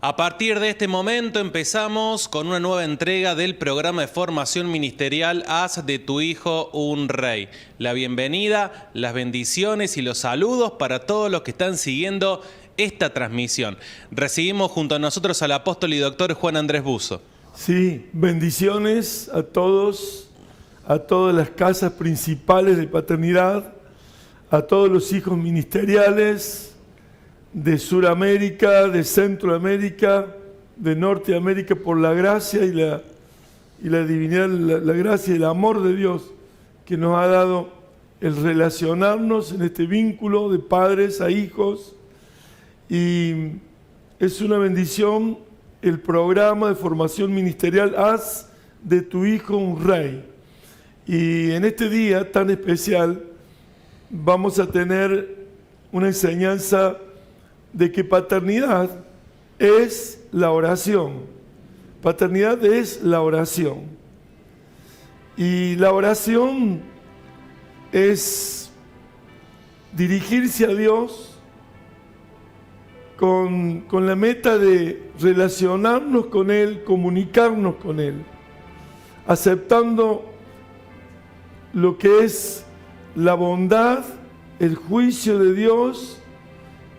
A partir de este momento empezamos con una nueva entrega del programa de formación ministerial Haz de tu hijo un rey. La bienvenida, las bendiciones y los saludos para todos los que están siguiendo esta transmisión. Recibimos junto a nosotros al apóstol y doctor Juan Andrés Buzo. Sí, bendiciones a todos, a todas las casas principales de paternidad, a todos los hijos ministeriales de Suramérica, de Centroamérica, de Norteamérica, por la gracia y la divinidad, la gracia y el amor de Dios que nos ha dado el relacionarnos en este vínculo de padres a hijos. Y es una bendición el programa de formación ministerial Haz de tu hijo un rey. Y en este día tan especial vamos a tener una enseñanza de que paternidad es la oración. Paternidad es la oración. Y la oración es dirigirse a Dios con la meta de relacionarnos con Él, comunicarnos con Él, aceptando lo que es la bondad, el juicio de Dios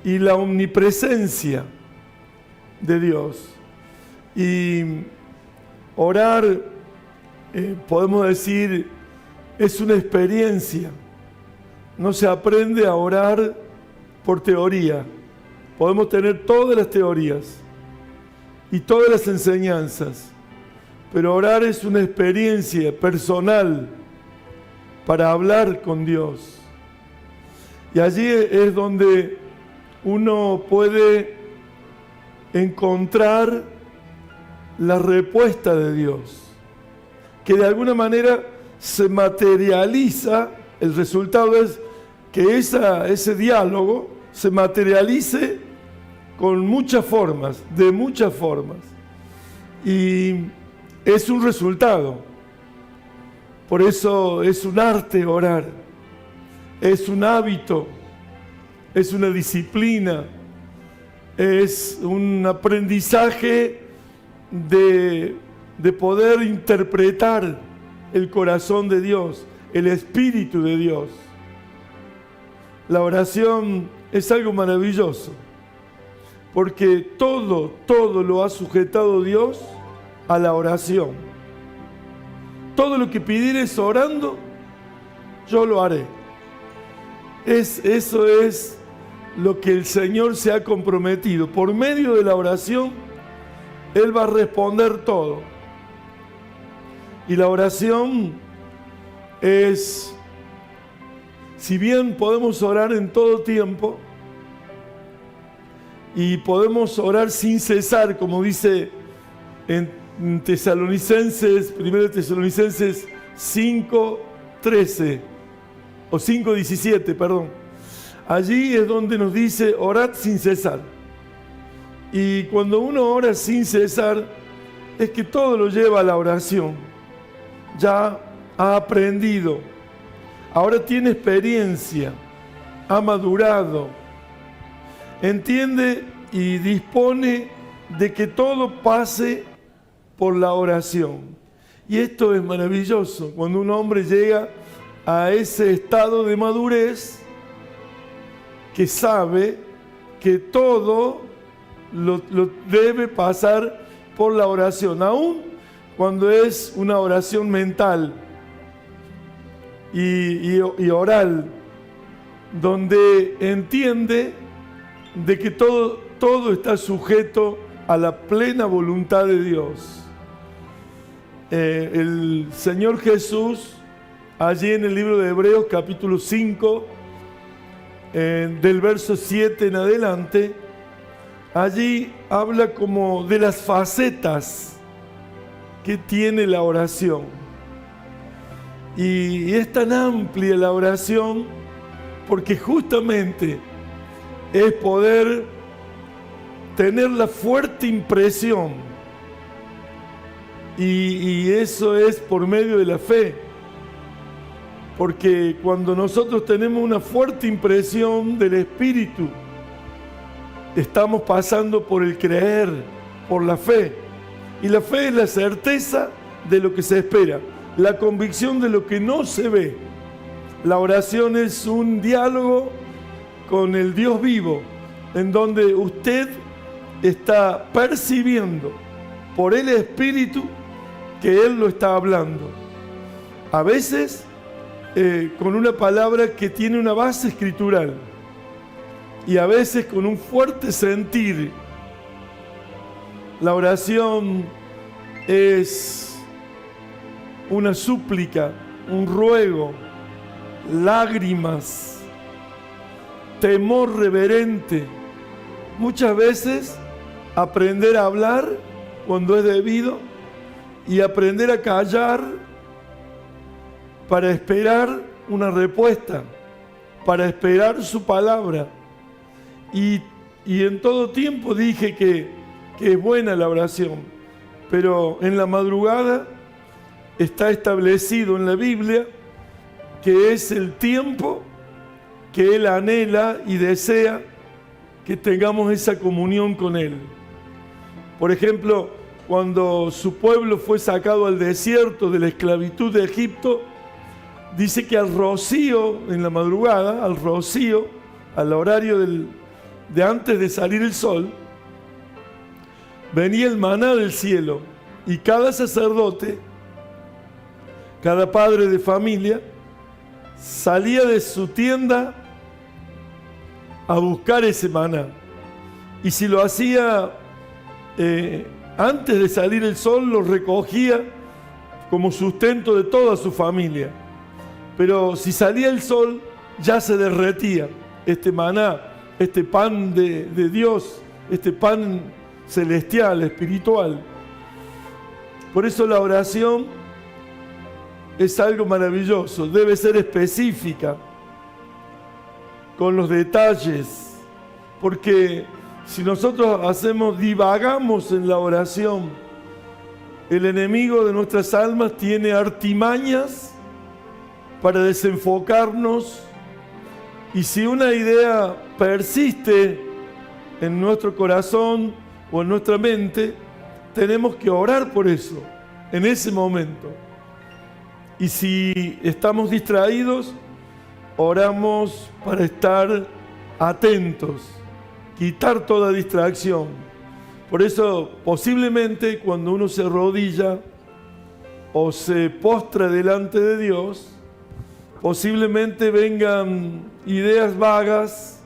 y la omnipresencia de Dios. Y orar, podemos decir, es una experiencia. No se aprende a orar por teoría. Podemos tener todas las teorías y todas las enseñanzas, pero orar es una experiencia personal para hablar con Dios. Y allí es donde uno puede encontrar la respuesta de Dios, que de alguna manera se materializa. El resultado es que ese diálogo se materialice con muchas formas, de muchas formas. Y es un resultado. Por eso es un arte orar, es un hábito, es una disciplina, es un aprendizaje de poder interpretar el corazón de Dios, el Espíritu de Dios. La oración es algo maravilloso, porque todo lo ha sujetado Dios a la oración. Todo lo que pidieres orando, yo lo haré. Eso es lo que el Señor se ha comprometido. Por medio de la oración, Él va a responder todo. Y la oración es, si bien podemos orar en todo tiempo, y podemos orar sin cesar, como dice en Tesalonicenses, 1 Tesalonicenses 5:13, o 5:17, perdón. Allí es donde nos dice, orad sin cesar. Y cuando uno ora sin cesar, es que todo lo lleva a la oración. Ya ha aprendido, ahora tiene experiencia, ha madurado, entiende y dispone de que todo pase por la oración. Y esto es maravilloso, cuando un hombre llega a ese estado de madurez, que sabe que todo lo debe pasar por la oración, aun cuando es una oración mental y oral, donde entiende de que todo está sujeto a la plena voluntad de Dios. El Señor Jesús, allí en el libro de Hebreos capítulo 5, del verso 7 en adelante, allí habla como de las facetas que tiene la oración. Y es tan amplia la oración porque justamente es poder tener la fuerte impresión, y eso es por medio de la fe. Porque cuando nosotros tenemos una fuerte impresión del Espíritu, estamos pasando por el creer. por la fe. Y la fe es la certeza de lo que se espera, la convicción de lo que no se ve. La oración es un diálogo con el Dios vivo, en donde usted está percibiendo por el Espíritu que Él lo está hablando. A veces con una palabra que tiene una base escritural y a veces con un fuerte sentir. La oración es una súplica, un ruego, lágrimas, temor reverente. Muchas veces aprender a hablar cuando es debido y aprender a callar para esperar una respuesta, para esperar su palabra. Y en todo tiempo dije que es buena la oración, pero en la madrugada está establecido en la Biblia que es el tiempo que Él anhela y desea que tengamos esa comunión con Él. Por ejemplo, cuando su pueblo fue sacado al desierto de la esclavitud de Egipto, dice que al rocío, en la madrugada, al rocío, al horario de antes de salir el sol, venía el maná del cielo y cada sacerdote, cada padre de familia, salía de su tienda a buscar ese maná. Y si lo hacía antes de salir el sol, lo recogía como sustento de toda su familia. Pero si salía el sol, ya se derretía este maná, este pan de Dios, este pan celestial, espiritual. Por eso la oración es algo maravilloso, debe ser específica, con los detalles, porque si nosotros divagamos en la oración, el enemigo de nuestras almas tiene artimañas para desenfocarnos, y si una idea persiste en nuestro corazón o en nuestra mente, tenemos que orar por eso, en ese momento. Y si estamos distraídos, oramos para estar atentos, quitar toda distracción. Por eso, posiblemente cuando uno se arrodilla o se postra delante de Dios, posiblemente vengan ideas vagas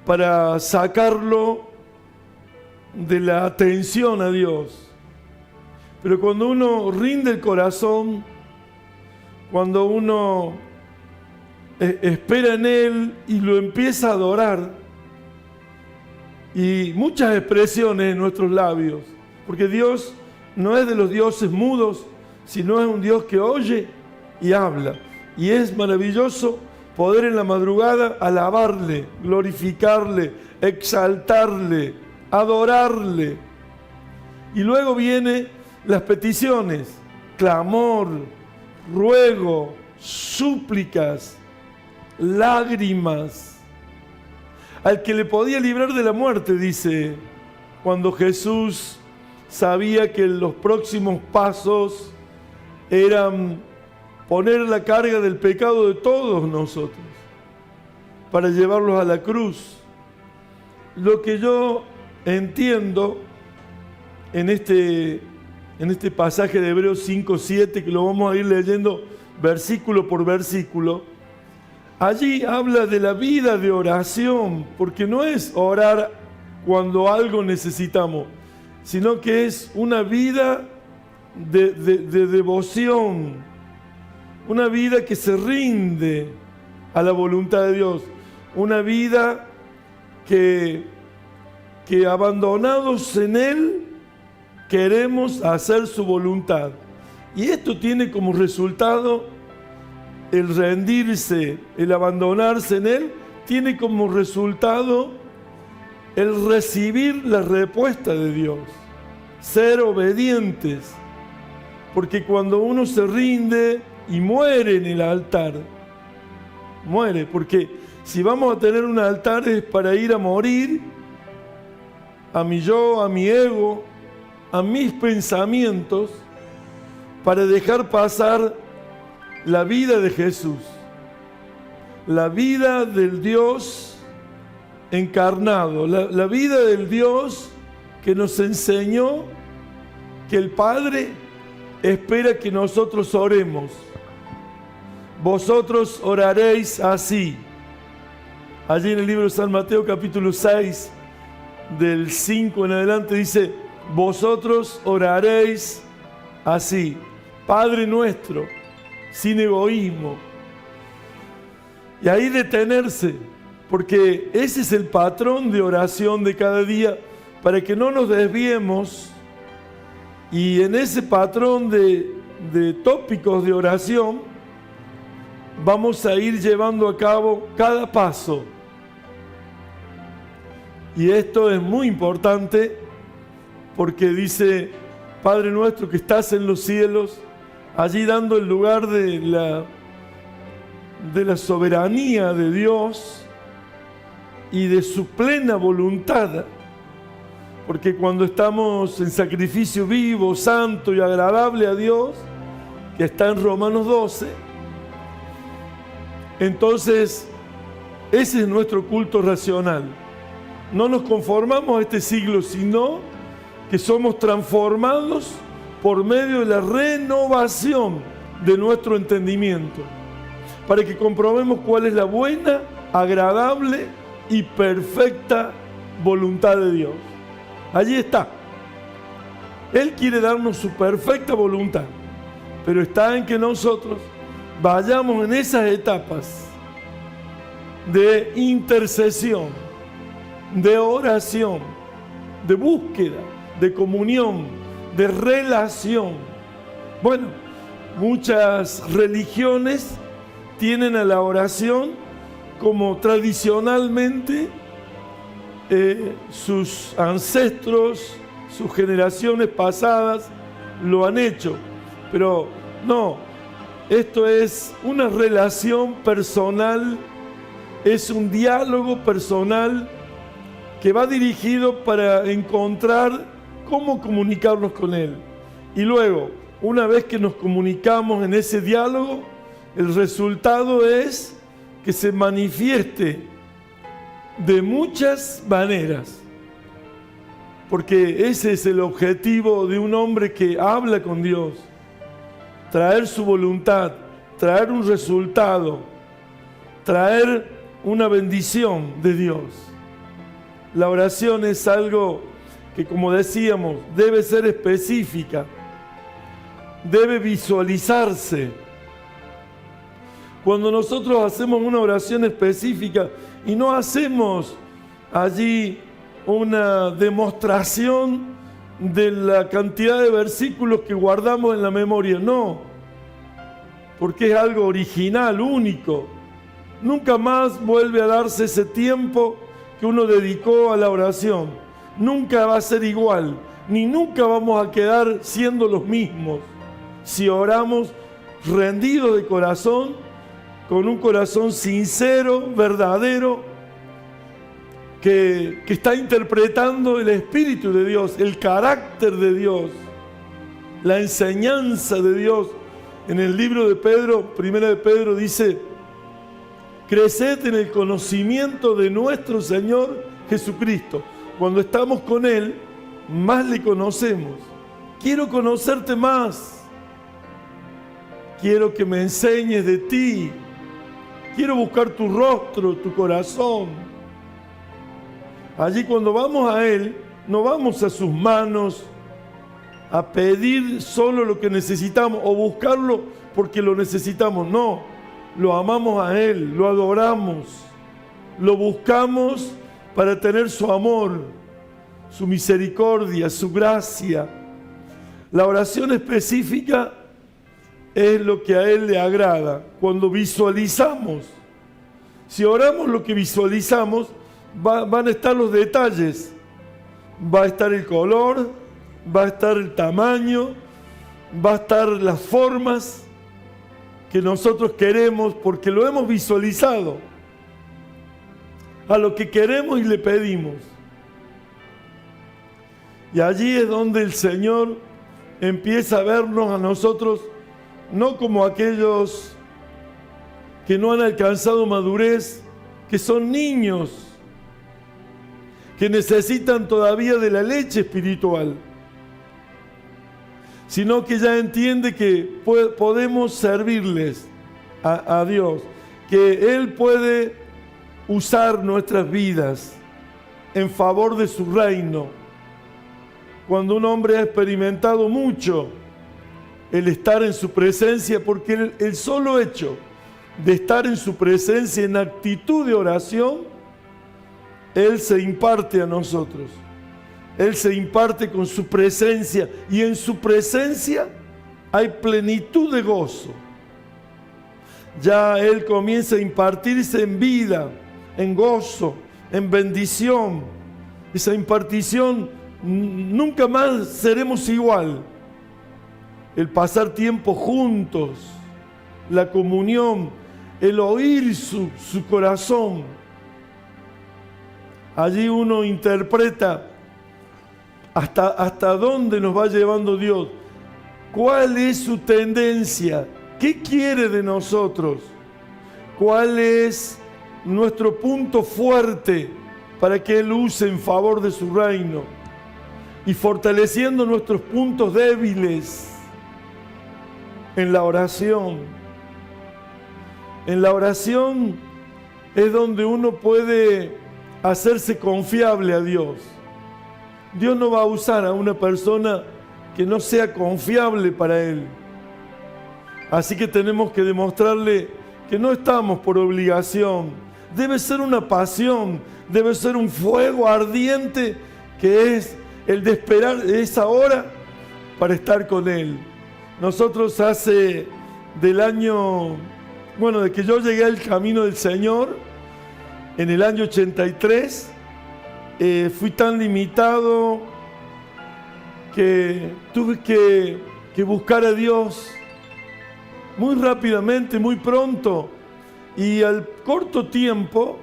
para sacarlo de la atención a Dios. Pero cuando uno rinde el corazón, cuando uno espera en Él y lo empieza a adorar, y muchas expresiones en nuestros labios, porque Dios no es de los dioses mudos, sino es un Dios que oye y habla. Y es maravilloso poder en la madrugada alabarle, glorificarle, exaltarle, adorarle. Y luego vienen las peticiones, clamor, ruego, súplicas, lágrimas. Al que le podía librar de la muerte, dice, cuando Jesús sabía que los próximos pasos eran poner la carga del pecado de todos nosotros para llevarlos a la cruz. Lo que yo entiendo en este pasaje de Hebreos 5:7, que lo vamos a ir leyendo versículo por versículo, allí habla de la vida de oración, porque no es orar cuando algo necesitamos, sino que es una vida de devoción, una vida que se rinde a la voluntad de Dios, una vida que abandonados en Él queremos hacer su voluntad. Y esto tiene como resultado el rendirse, el abandonarse en Él, tiene como resultado el recibir la respuesta de Dios, ser obedientes. Porque cuando uno se rinde y muere en el altar, muere, porque si vamos a tener un altar es para ir a morir a mi yo, a mi ego, a mis pensamientos, para dejar pasar la vida de Jesús, la vida del Dios encarnado, la vida del Dios que nos enseñó que el Padre espera que nosotros oremos. Vosotros oraréis así. Allí en el libro de San Mateo capítulo 6, del 5 en adelante dice, vosotros oraréis así. Padre nuestro, sin egoísmo. Y ahí detenerse, porque ese es el patrón de oración de cada día, para que no nos desviemos. Y en ese patrón de tópicos de oración, vamos a ir llevando a cabo cada paso. Y esto es muy importante, porque dice, Padre nuestro que estás en los cielos, allí dando el lugar de la soberanía de Dios y de su plena voluntad. Porque cuando estamos en sacrificio vivo, santo y agradable a Dios, que está en Romanos 12, entonces ese es nuestro culto racional. No nos conformamos a este siglo, sino que somos transformados por medio de la renovación de nuestro entendimiento, para que comprobemos cuál es la buena, agradable y perfecta voluntad de Dios. Allí está. Él quiere darnos su perfecta voluntad, pero está en que nosotros vayamos en esas etapas de intercesión, de oración, de búsqueda, de comunión, de relación. Bueno, muchas religiones tienen a la oración como tradicionalmente sus ancestros, sus generaciones pasadas lo han hecho. Pero no, esto es una relación personal, es un diálogo personal que va dirigido para encontrar cómo comunicarnos con Él. Y luego, una vez que nos comunicamos en ese diálogo, el resultado es que se manifieste de muchas maneras. Porque ese es el objetivo de un hombre que habla con Dios. Traer su voluntad, traer un resultado, traer una bendición de Dios. La oración es algo que, como decíamos, debe ser específica, debe visualizarse. Cuando nosotros hacemos una oración específica y no hacemos allí una demostración de la cantidad de versículos que guardamos en la memoria, no, porque es algo original, único. Nunca más vuelve a darse ese tiempo que uno dedicó a la oración. Nunca va a ser igual, ni nunca vamos a quedar siendo los mismos si oramos rendidos de corazón, con un corazón sincero, verdadero, que está interpretando el Espíritu de Dios, el carácter de Dios, la enseñanza de Dios. En el libro de Pedro, primera de Pedro, dice: creced en el conocimiento de nuestro Señor Jesucristo. Cuando estamos con Él, más le conocemos. Quiero conocerte más. Quiero que me enseñes de ti. Quiero buscar tu rostro, tu corazón. Allí cuando vamos a Él, no vamos a sus manos a pedir solo lo que necesitamos o buscarlo porque lo necesitamos. No, lo amamos a Él, lo adoramos, lo buscamos para tener su amor, su misericordia, su gracia. La oración específica es lo que a Él le agrada. Cuando visualizamos, si oramos lo que visualizamos, van a estar los detalles, va a estar el color, va a estar el tamaño, va a estar las formas que nosotros queremos, porque lo hemos visualizado a lo que queremos y le pedimos. Y allí es donde el Señor empieza a vernos a nosotros, no como aquellos que no han alcanzado madurez, que son niños, que necesitan todavía de la leche espiritual, sino que ya entiende que podemos servirles a Dios, que Él puede usar nuestras vidas en favor de su reino. Cuando un hombre ha experimentado mucho el estar en su presencia, porque el solo hecho de estar en su presencia en actitud de oración, Él se imparte a nosotros. Él se imparte con su presencia, y en su presencia hay plenitud de gozo. Ya Él comienza a impartirse en vida, en gozo, en bendición. Esa impartición, nunca más seremos igual. El pasar tiempo juntos, la comunión, el oír su corazón. Allí uno interpreta hasta dónde nos va llevando Dios, cuál es su tendencia, qué quiere de nosotros, cuál es nuestro punto fuerte para que Él use en favor de su reino, y fortaleciendo nuestros puntos débiles en la oración. En la oración es donde uno puede hacerse confiable a Dios. Dios no va a usar a una persona que no sea confiable para Él. Así que tenemos que demostrarle que no estamos por obligación. Debe ser una pasión, debe ser un fuego ardiente, que es el de esperar esa hora para estar con Él. Nosotros de que yo llegué al camino del Señor, en el año 83, fui tan limitado que tuve que buscar a Dios muy rápidamente, muy pronto. Y al corto tiempo,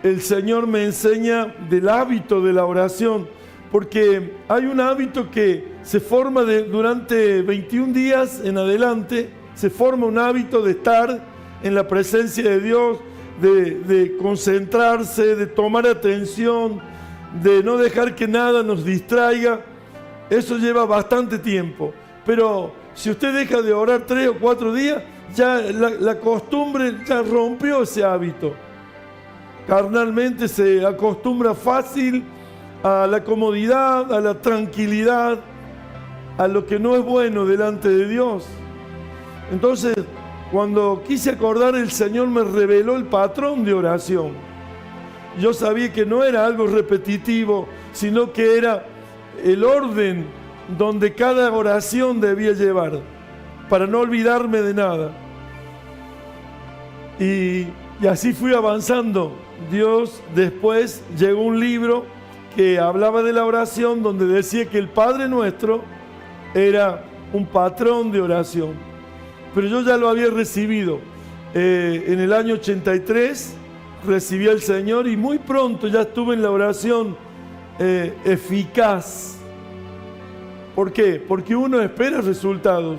el Señor me enseña del hábito de la oración, porque hay un hábito que se forma durante 21 días en adelante, se forma un hábito de estar en la presencia de Dios, de concentrarse, de tomar atención, de no dejar que nada nos distraiga. Eso lleva bastante tiempo, pero si usted deja de orar 3 o 4 días, ya la costumbre ya rompió ese hábito. Carnalmente se acostumbra fácil a la comodidad, a la tranquilidad, a lo que no es bueno delante de Dios. Entonces, cuando quise acordar, el Señor me reveló el patrón de oración. Yo sabía que no era algo repetitivo, sino que era el orden donde cada oración debía llevar, para no olvidarme de nada. Y así fui avanzando. Dios, después llegó un libro que hablaba de la oración, donde decía que el Padre Nuestro era un patrón de oración. Pero yo ya lo había recibido. En el año 83 recibí al Señor, y muy pronto ya estuve en la oración eficaz. ¿Por qué? Porque uno espera resultados.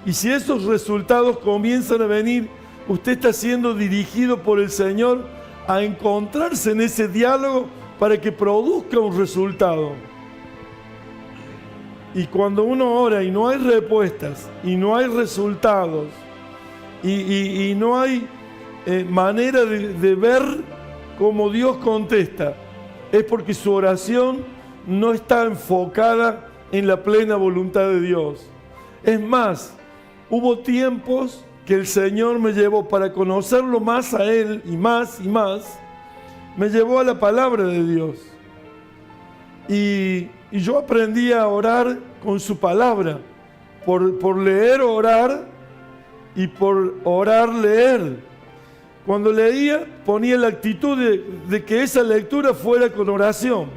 Y si esos resultados comienzan a venir, usted está siendo dirigido por el Señor a encontrarse en ese diálogo para que produzca un resultado. Y cuando uno ora y no hay respuestas, y no hay resultados, y no hay manera de ver cómo Dios contesta, es porque su oración no está enfocada en la plena voluntad de Dios. Es más, hubo tiempos que el Señor me llevó para conocerlo más a Él, y más, me llevó a la palabra de Dios. Y yo aprendí a orar con su palabra, por leer, orar, y por orar, leer. Cuando leía, ponía la actitud de que esa lectura fuera con oración.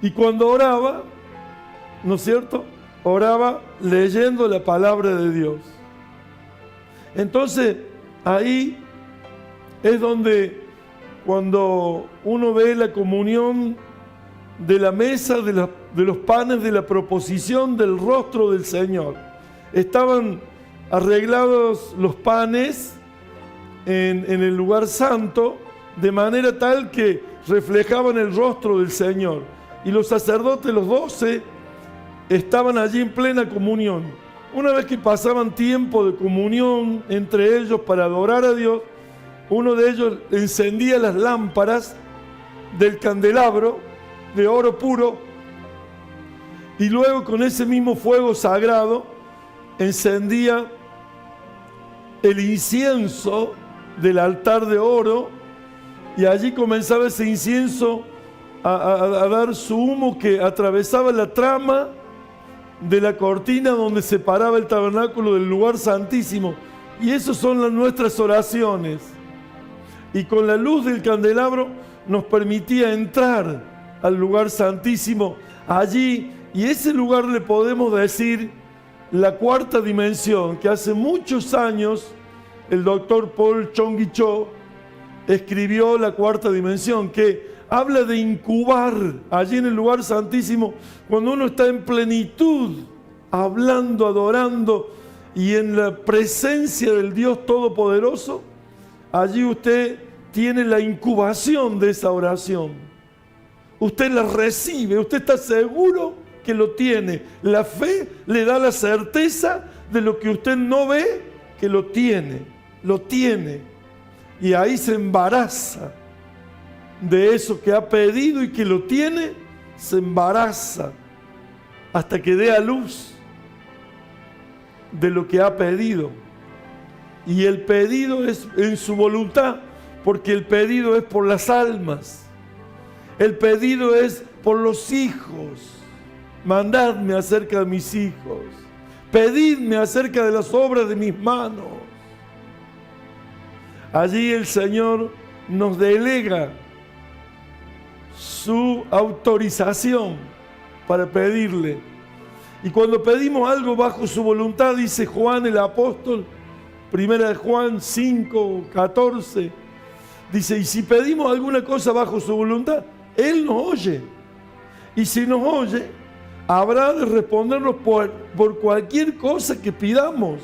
Y cuando oraba, ¿no es cierto?, oraba leyendo la palabra de Dios. Entonces, ahí es donde, cuando uno ve la comunión de la mesa de los panes de la proposición del rostro del Señor. Estaban arreglados los panes en el lugar santo, de manera tal que reflejaban el rostro del Señor. Y los sacerdotes, los 12, estaban allí en plena comunión. Una vez que pasaban tiempo de comunión entre ellos para adorar a Dios, uno de ellos encendía las lámparas del candelabro de oro puro y luego con ese mismo fuego sagrado encendía el incienso del altar de oro y allí comenzaba ese incienso a dar su humo que atravesaba la trama de la cortina donde separaba el tabernáculo del lugar santísimo. Y esas son nuestras oraciones. Y con la luz del candelabro nos permitía entrar al lugar santísimo allí. Y ese lugar le podemos decir la cuarta dimensión, que hace muchos años el doctor Paul Chong-Gi Cho escribió la cuarta dimensión, que habla de incubar allí en el lugar santísimo, cuando uno está en plenitud, hablando, adorando y en la presencia del Dios Todopoderoso. Allí usted tiene la incubación de esa oración. Usted la recibe, usted está seguro que lo tiene. La fe le da la certeza de lo que usted no ve, que lo tiene. Lo tiene. Y ahí se embaraza de eso que ha pedido y que lo tiene, se embaraza hasta que dé a luz de lo que ha pedido. Y el pedido es en su voluntad, porque el pedido es por las almas. El pedido es por los hijos. Mandadme acerca de mis hijos. Pedidme acerca de las obras de mis manos. Allí el Señor nos delega su autorización para pedirle. Y cuando pedimos algo bajo su voluntad, dice Juan el apóstol, 1 Juan 5, 14, dice, y si pedimos alguna cosa bajo su voluntad, Él nos oye. Y si nos oye, habrá de respondernos por cualquier cosa que pidamos.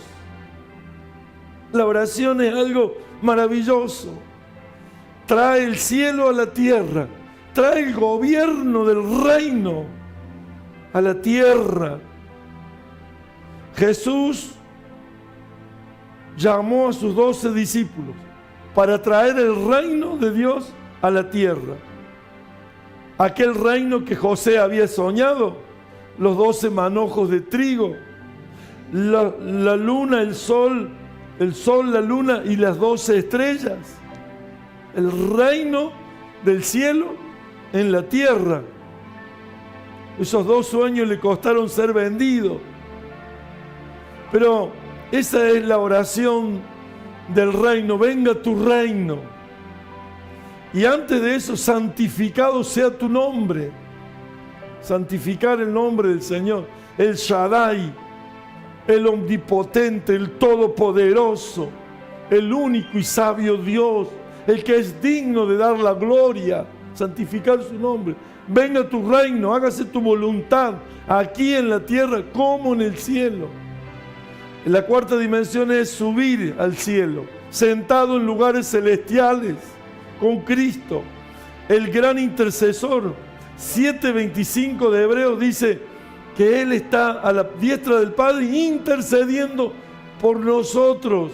La oración es algo maravilloso. Trae el cielo a la tierra. Trae el gobierno del reino a la tierra. Jesús llamó a sus 12 discípulos para traer el reino de Dios a la tierra. Aquel reino que José había soñado, los 12 manojos de trigo, la luna, el sol, la luna y las 12 estrellas. El reino del cielo en la tierra. Esos 2 sueños le costaron ser vendidos. Pero esa es la oración del reino. Venga tu reino. Y antes de eso, santificado sea tu nombre. Santificar el nombre del Señor. El Shaddai, el omnipotente, el todopoderoso, el único y sabio Dios, el que es digno de dar la gloria. Santificar su nombre. Venga tu reino, hágase tu voluntad, aquí en la tierra como en el cielo. La cuarta dimensión es subir al cielo, sentado en lugares celestiales, con Cristo, el gran intercesor. 7:25 de Hebreos dice que Él está a la diestra del Padre intercediendo por nosotros.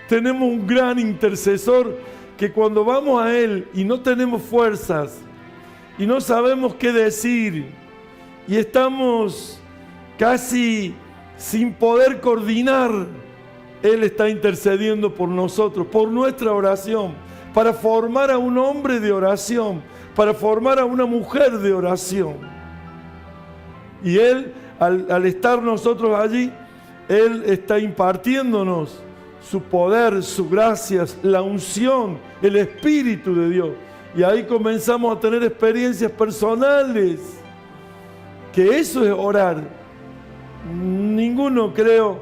Tenemos un gran intercesor que cuando vamos a Él y no tenemos fuerzas y no sabemos qué decir y estamos casi sin poder coordinar, Él está intercediendo por nosotros, por nuestra oración, para formar a un hombre de oración, para formar a una mujer de oración. Y Él, al estar nosotros allí, Él está impartiéndonos su poder, su gracia, la unción, el Espíritu de Dios. Y ahí comenzamos a tener experiencias personales, que eso es orar. Ninguno creo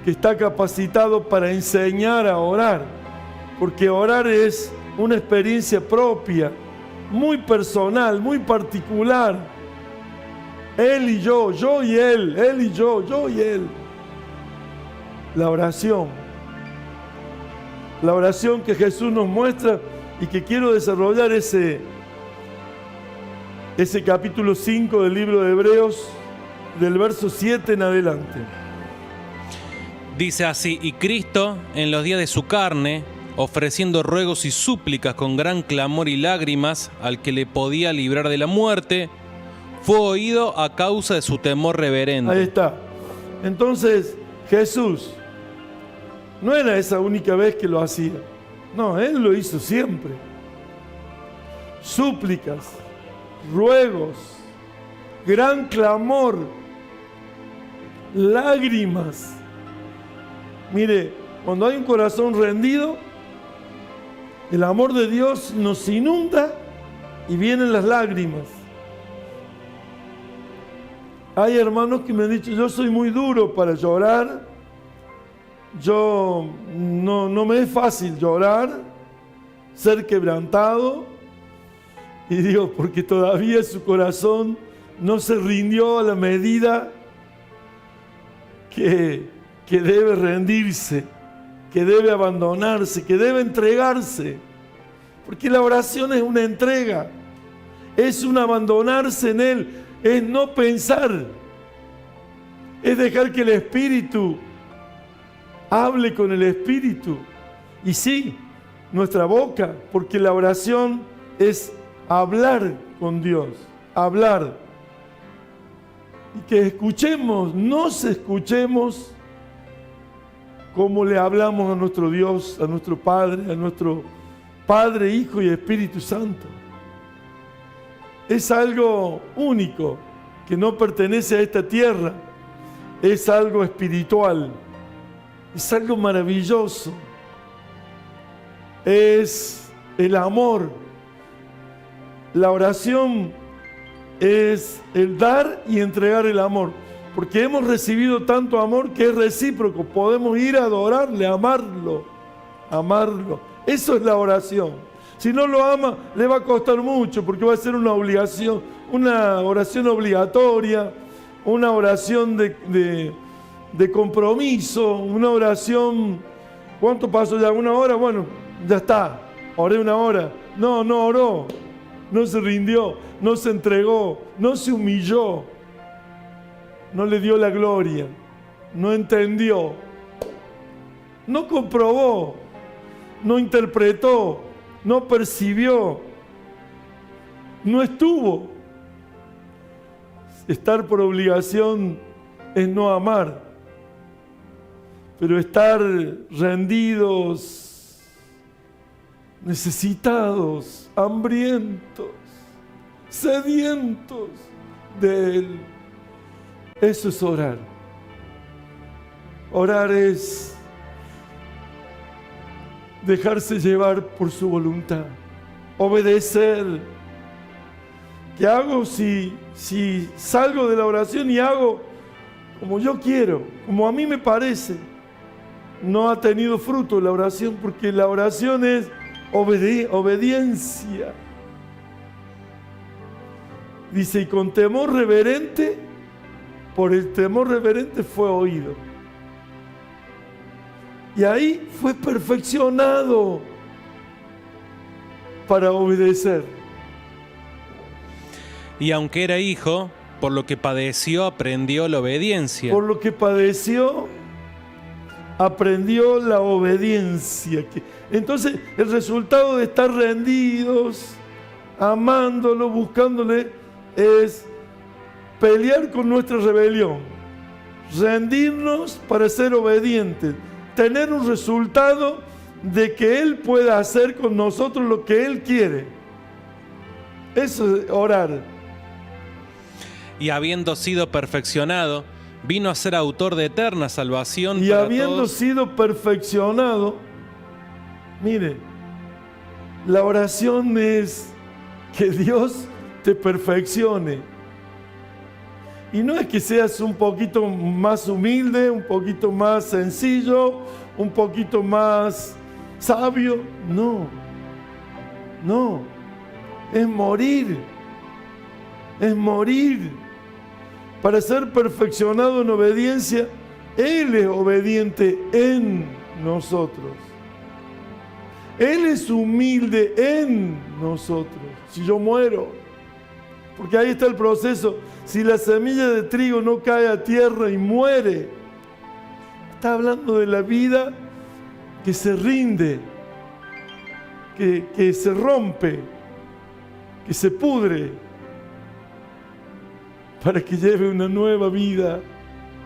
que está capacitado para enseñar a orar, porque orar es una experiencia propia muy personal, muy particular. Él y yo y él y yo y él. La oración que Jesús nos muestra y que quiero desarrollar ese capítulo 5 del libro de Hebreos, del verso 7 en adelante. Dice así: y Cristo, en los días de su carne, ofreciendo ruegos y súplicas con gran clamor y lágrimas al que le podía librar de la muerte, fue oído a causa de su temor reverente. Ahí está. Entonces, Jesús no era esa única vez que lo hacía. No, Él lo hizo siempre. Súplicas, ruegos, gran clamor, lágrimas. Mire, cuando hay un corazón rendido, el amor de Dios nos inunda y vienen las lágrimas. Hay hermanos que me han dicho: yo soy muy duro para llorar, yo no me es fácil llorar, ser quebrantado. Y digo, porque todavía su corazón no se rindió a la medida que debe rendirse, que debe abandonarse, que debe entregarse. Porque la oración es una entrega, es un abandonarse en Él, es no pensar, es dejar que el Espíritu hable con el Espíritu. Y sí, nuestra boca, porque la oración es hablar con Dios, hablar. Y que escuchemos, nos escuchemos como le hablamos a nuestro Dios, a nuestro Padre, a nuestro Padre, Hijo y Espíritu Santo. Es algo único, que no pertenece a esta tierra, es algo espiritual, es algo maravilloso, es el amor. La oración es el dar y entregar el amor, porque hemos recibido tanto amor que es recíproco, podemos ir a adorarle, amarlo. Eso es la oración. Si no lo ama, le va a costar mucho, porque va a ser una obligación, una oración obligatoria, una oración de compromiso, una oración. ¿Cuánto pasó ya? ¿1 hora? Bueno, ya está, oré 1 hora. No oró, no se rindió, no se entregó, no se humilló, no le dio la gloria, no entendió, no comprobó, no interpretó, no percibió, no estuvo. Estar por obligación es no amar, pero estar rendidos, necesitados, hambrientos, sedientos de Él, eso es orar. Orar es dejarse llevar por su voluntad, obedecer. ¿Qué hago si salgo de la oración y hago como yo quiero, como a mí me parece? No ha tenido fruto la oración, porque la oración es obediencia. Dice, y con temor reverente, por el temor reverente fue oído. Y ahí fue perfeccionado para obedecer. Y aunque era hijo, por lo que padeció, aprendió la obediencia. Por lo que padeció, aprendió la obediencia. Entonces, el resultado de estar rendidos, amándolo, buscándole, es pelear con nuestra rebelión, rendirnos para ser obedientes, tener un resultado de que Él pueda hacer con nosotros lo que Él quiere. Eso es orar. Y habiendo sido perfeccionado, vino a ser autor de eterna salvación. Y para habiendo todos. sido perfeccionado, mire, la oración es que Dios te perfeccione. Y no es que seas un poquito más humilde, un poquito más sencillo, un poquito más sabio. No. es morir. Es morir. Para ser perfeccionado en obediencia, Él es obediente en nosotros. Él es humilde en nosotros. Si yo muero, porque ahí está el proceso. Si la semilla de trigo no cae a tierra y muere, está hablando de la vida que se rinde, que se rompe, que se pudre, para que lleve una nueva vida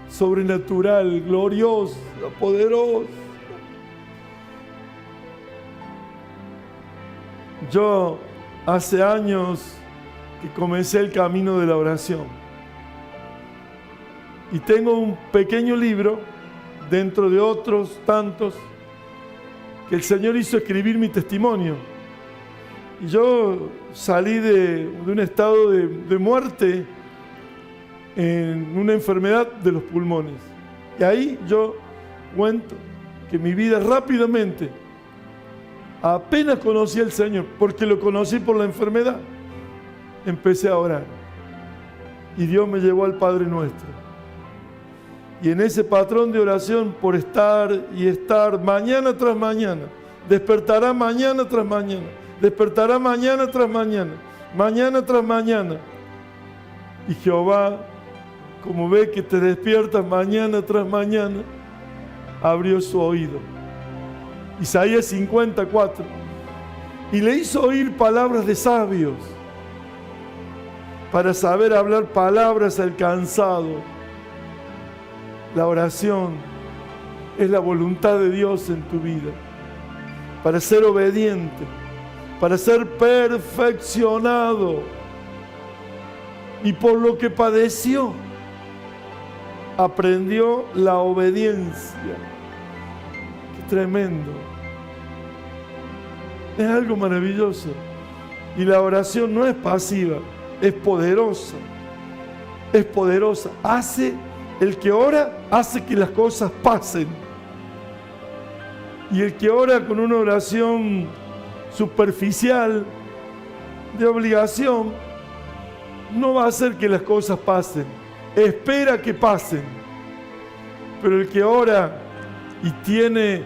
sobrenatural, gloriosa, poderosa. Yo hace años que comencé el camino de la oración y tengo un pequeño libro dentro de otros tantos que el Señor hizo escribir mi testimonio. Y yo salí de un estado de muerte en una enfermedad de los pulmones. Y ahí yo cuento que mi vida rápidamente, apenas conocí al Señor, porque lo conocí por la enfermedad, empecé a orar. Y Dios me llevó al Padre Nuestro. Y en ese patrón de oración, por estar y estar mañana tras mañana, despertará mañana tras mañana, despertará mañana tras mañana, mañana tras mañana. Y Jehová, como ve que te despiertas mañana tras mañana, abrió su oído. Isaías 54. Y le hizo oír palabras de sabios, para saber hablar palabras al cansado. La oración es la voluntad de Dios en tu vida, para ser obediente, para ser perfeccionado. Y por lo que padeció, aprendió la obediencia. Qué tremendo. Es algo maravilloso. Y la oración no es pasiva, es poderosa. Es poderosa. El que ora hace que las cosas pasen. Y el que ora con una oración superficial, de obligación, no va a hacer que las cosas pasen. Espera que pasen. Pero el que ora y tiene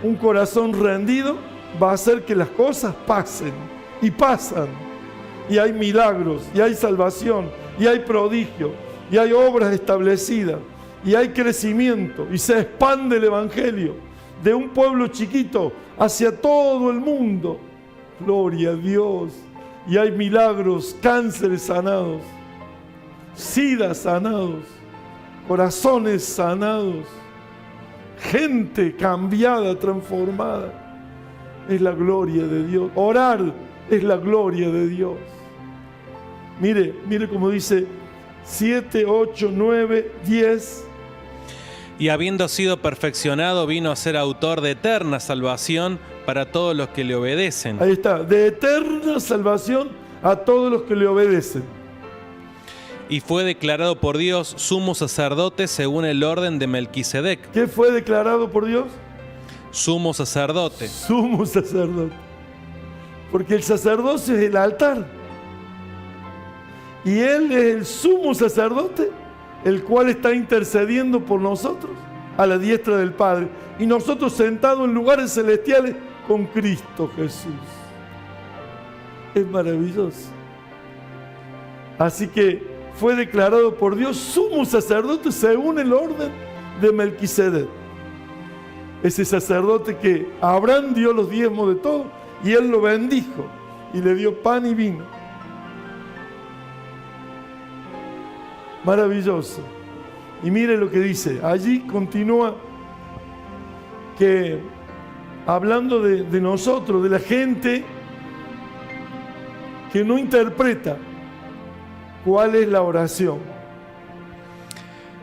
un corazón rendido, va a hacer que las cosas pasen. Y pasan. Y hay milagros, y hay salvación, y hay prodigio, y hay obras establecidas, y hay crecimiento, y se expande el Evangelio de un pueblo chiquito hacia todo el mundo. Gloria a Dios. Y hay milagros, cánceres sanados, SIDA sanados, corazones sanados, gente cambiada, transformada. Es la gloria de Dios. Orar es la gloria de Dios. Mire como dice 7, 8, 9, 10. Y habiendo sido perfeccionado, vino a ser autor de eterna salvación para todos los que le obedecen. Ahí está, de eterna salvación a todos los que le obedecen. Y fue declarado por Dios sumo sacerdote según el orden de Melquisedec. ¿Qué fue declarado por Dios? Sumo sacerdote. Sumo sacerdote. Porque el sacerdocio es el altar. Y Él es el sumo sacerdote, el cual está intercediendo por nosotros a la diestra del Padre. Y nosotros sentados en lugares celestiales con Cristo Jesús. Es maravilloso. Así que fue declarado por Dios sumo sacerdote según el orden de Melquisedec. Ese sacerdote que Abraham dio los diezmos de todo y él lo bendijo y le dio pan y vino. Maravilloso. Y mire lo que dice. Allí continúa que hablando de nosotros, de la gente que no interpreta cuál es la oración.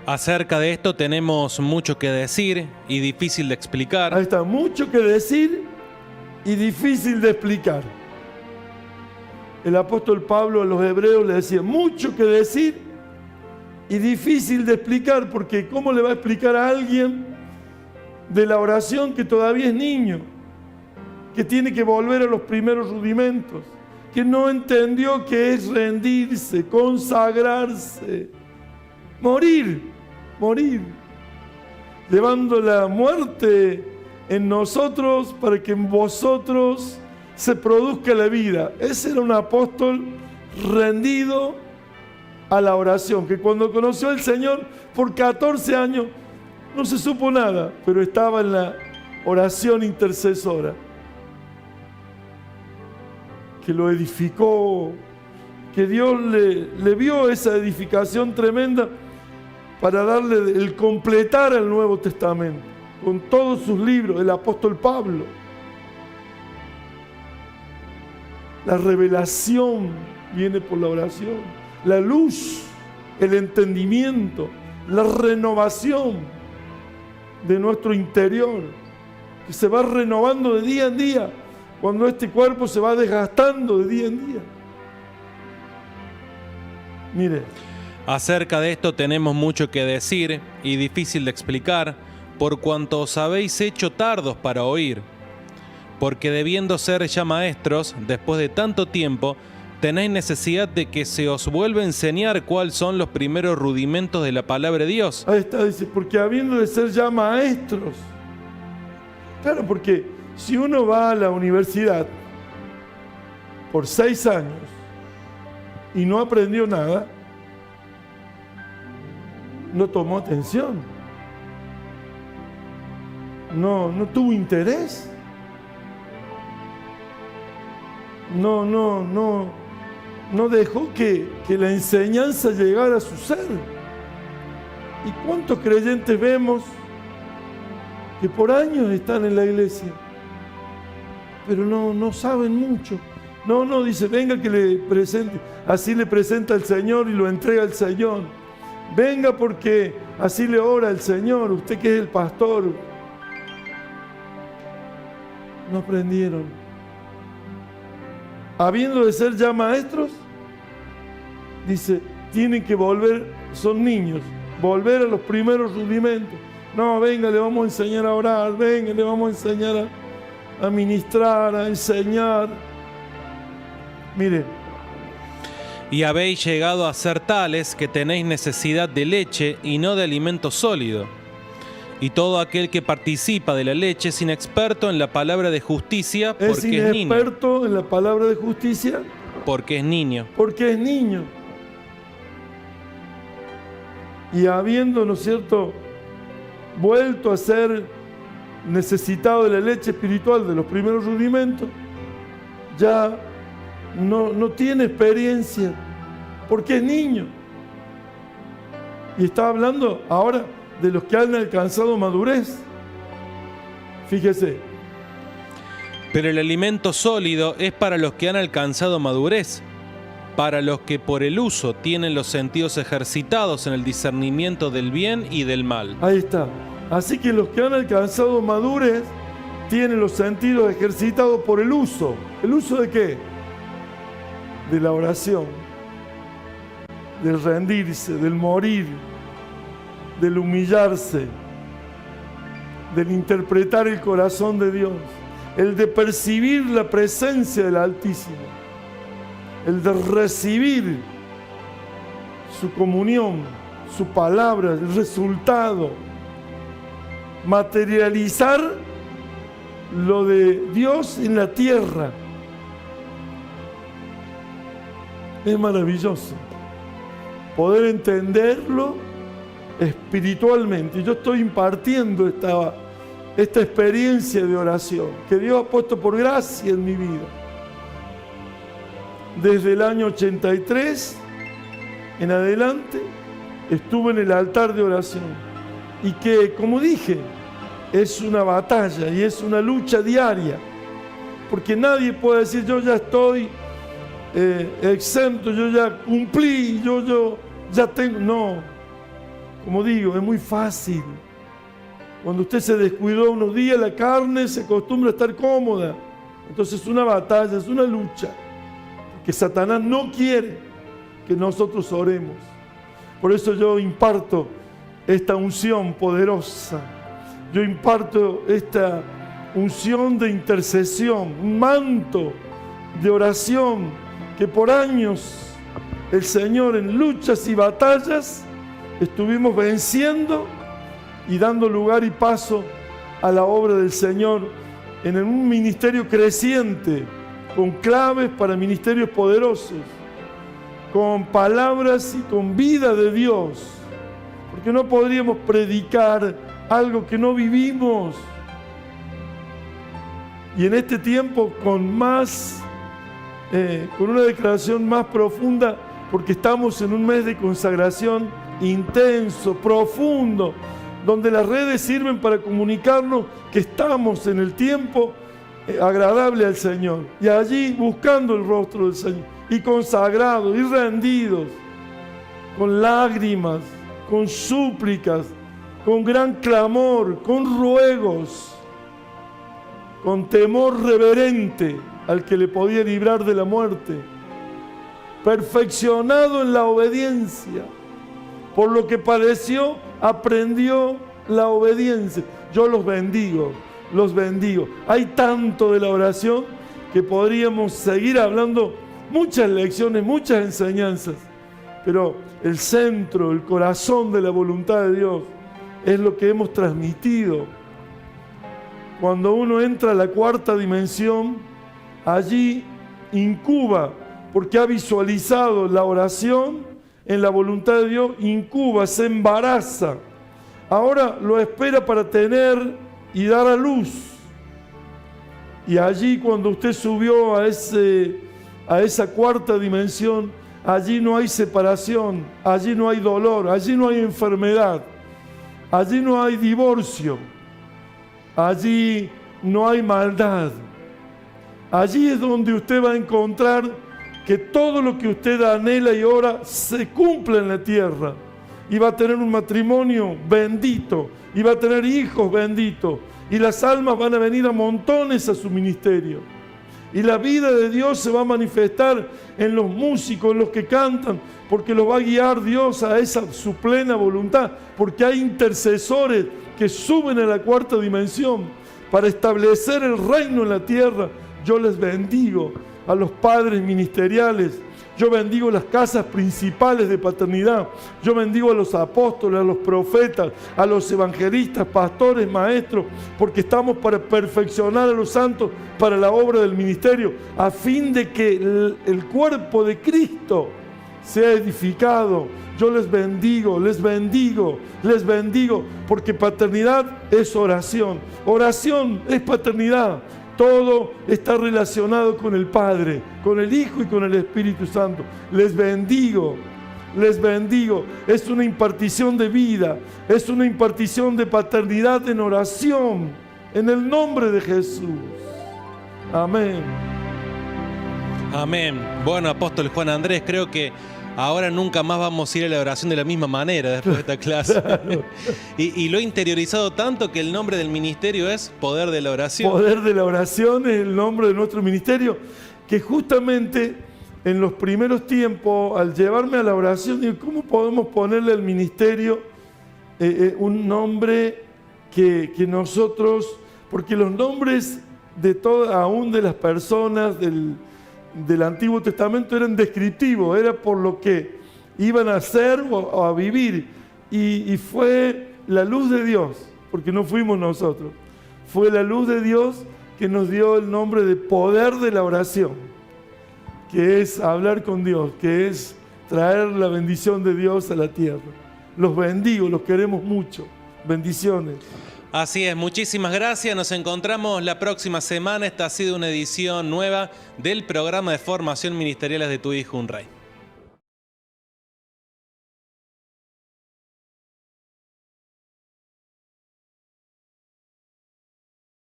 Acerca de esto tenemos mucho que decir y difícil de explicar. Ahí está, mucho que decir y difícil de explicar. El apóstol Pablo a los hebreos le decía, mucho que decir y difícil de explicar, porque ¿cómo le va a explicar a alguien de la oración que todavía es niño, que tiene que volver a los primeros rudimentos, que no entendió que es rendirse, consagrarse, morir, llevando la muerte en nosotros para que en vosotros se produzca la vida. Ese era un apóstol rendido a la oración, que cuando conoció al Señor por 14 años no se supo nada, pero estaba en la oración intercesora, que lo edificó, que Dios le vio esa edificación tremenda para darle el completar al Nuevo Testamento, con todos sus libros, el apóstol Pablo. La revelación viene por la oración, la luz, el entendimiento, la renovación de nuestro interior, que se va renovando de día en día, cuando este cuerpo se va desgastando de día en día. Mire. Acerca de esto tenemos mucho que decir y difícil de explicar, por cuanto os habéis hecho tardos para oír. Porque debiendo ser ya maestros, después de tanto tiempo, tenéis necesidad de que se os vuelva a enseñar cuáles son los primeros rudimentos de la palabra de Dios. Ahí está, dice, porque habiendo de ser ya maestros. Claro, porque si uno va a la universidad por 6 años y no aprendió nada, no tomó atención, no tuvo interés, no dejó que la enseñanza llegara a su ser. ¿Y cuántos creyentes vemos que por años están en la iglesia, pero no saben mucho? No, dice, venga que le presente. Así le presenta al Señor y lo entrega al Señor. Venga porque así le ora al Señor, usted que es el pastor. No aprendieron. Habiendo de ser ya maestros, dice, tienen que volver, son niños, volver a los primeros rudimentos. No, venga, le vamos a enseñar a orar, venga, le vamos a enseñar a ministrar, a enseñar. Mire. Y habéis llegado a ser tales que tenéis necesidad de leche y no de alimento sólido. Y todo aquel que participa de la leche es inexperto en la palabra de justicia porque es niño. ¿Es inexperto en la palabra de justicia? Porque es niño. Porque es niño. Y habiendo, ¿no es cierto?, vuelto a ser necesitado de la leche espiritual, de los primeros rudimentos, ya no tiene experiencia, porque es niño. Y está hablando ahora de los que han alcanzado madurez. Fíjese. Pero el alimento sólido es para los que han alcanzado madurez, para los que por el uso tienen los sentidos ejercitados en el discernimiento del bien y del mal. Ahí está. Así que los que han alcanzado madurez tienen los sentidos ejercitados por el uso. ¿El uso de qué? De la oración, del rendirse, del morir, del humillarse, del interpretar el corazón de Dios, el de percibir la presencia del Altísimo, el de recibir su comunión, su palabra, el resultado, materializar lo de Dios en la tierra. Es maravilloso poder entenderlo espiritualmente. Yo estoy impartiendo esta experiencia de oración que Dios ha puesto por gracia en mi vida. Desde el año 83 en adelante estuve en el altar de oración y que, como dije, es una batalla y es una lucha diaria, porque nadie puede decir yo ya estoy exento, yo ya cumplí, yo ya tengo. No, como digo, es muy fácil. Cuando usted se descuidó unos días, la carne se acostumbra a estar cómoda. Entonces es una batalla, es una lucha, que Satanás no quiere que nosotros oremos. Por eso yo imparto esta unción poderosa, yo imparto esta unción de intercesión, un manto de oración que por años el Señor en luchas y batallas estuvimos venciendo y dando lugar y paso a la obra del Señor en un ministerio creciente, con claves para ministerios poderosos, con palabras y con vida de Dios, porque no podríamos predicar algo que no vivimos. Y en este tiempo con una declaración más profunda, porque estamos en un mes de consagración intenso, profundo, donde las redes sirven para comunicarnos que estamos en el tiempo agradable al Señor, y allí buscando el rostro del Señor, y consagrados y rendidos, con lágrimas, con súplicas, con gran clamor, con ruegos, con temor reverente al que le podía librar de la muerte, perfeccionado en la obediencia. Por lo que padeció, aprendió la obediencia. Yo los bendigo, los bendigo. Hay tanto de la oración que podríamos seguir hablando muchas lecciones, muchas enseñanzas, pero el centro, el corazón de la voluntad de Dios es lo que hemos transmitido. Cuando uno entra a la cuarta dimensión, allí incuba, porque ha visualizado la oración en la voluntad de Dios, incuba, se embaraza. Ahora lo espera para tener y dar a luz. Y allí cuando usted subió a esa cuarta dimensión, allí no hay separación, allí no hay dolor, allí no hay enfermedad, allí no hay divorcio, allí no hay maldad. Allí es donde usted va a encontrar que todo lo que usted anhela y ora se cumple en la tierra. Y va a tener un matrimonio bendito, y va a tener hijos benditos, y las almas van a venir a montones a su ministerio. Y la vida de Dios se va a manifestar en los músicos, en los que cantan, porque los va a guiar Dios a esa su plena voluntad, porque hay intercesores que suben a la cuarta dimensión para establecer el reino en la tierra. Yo les bendigo a los padres ministeriales, yo bendigo las casas principales de paternidad, yo bendigo a los apóstoles, a los profetas, a los evangelistas, pastores, maestros, porque estamos para perfeccionar a los santos para la obra del ministerio, a fin de que el cuerpo de Cristo sea edificado. Yo les bendigo, les bendigo, les bendigo, porque paternidad es oración, oración es paternidad. Todo está relacionado con el Padre, con el Hijo y con el Espíritu Santo. Les bendigo, les bendigo. Es una impartición de vida, es una impartición de paternidad en oración, en el nombre de Jesús. Amén. Amén. Bueno, apóstol Juan Andrés, creo que ahora nunca más vamos a ir a la oración de la misma manera después de esta clase. Claro. Y lo he interiorizado tanto que el nombre del ministerio es Poder de la Oración. Poder de la Oración es el nombre de nuestro ministerio, que justamente en los primeros tiempos, al llevarme a la oración, digo, ¿cómo podemos ponerle al ministerio un nombre que nosotros, porque los nombres de todas, aún de las personas del Antiguo Testamento eran descriptivos, era por lo que iban a hacer o a vivir, y fue la luz de Dios, porque no fuimos nosotros, fue la luz de Dios que nos dio el nombre de Poder de la Oración, que es hablar con Dios, que es traer la bendición de Dios a la tierra. Los bendigo, los queremos mucho. Bendiciones. Así es, muchísimas gracias. Nos encontramos la próxima semana. Esta ha sido una edición nueva del programa de formación ministeriales de Tu Hijo un Rey.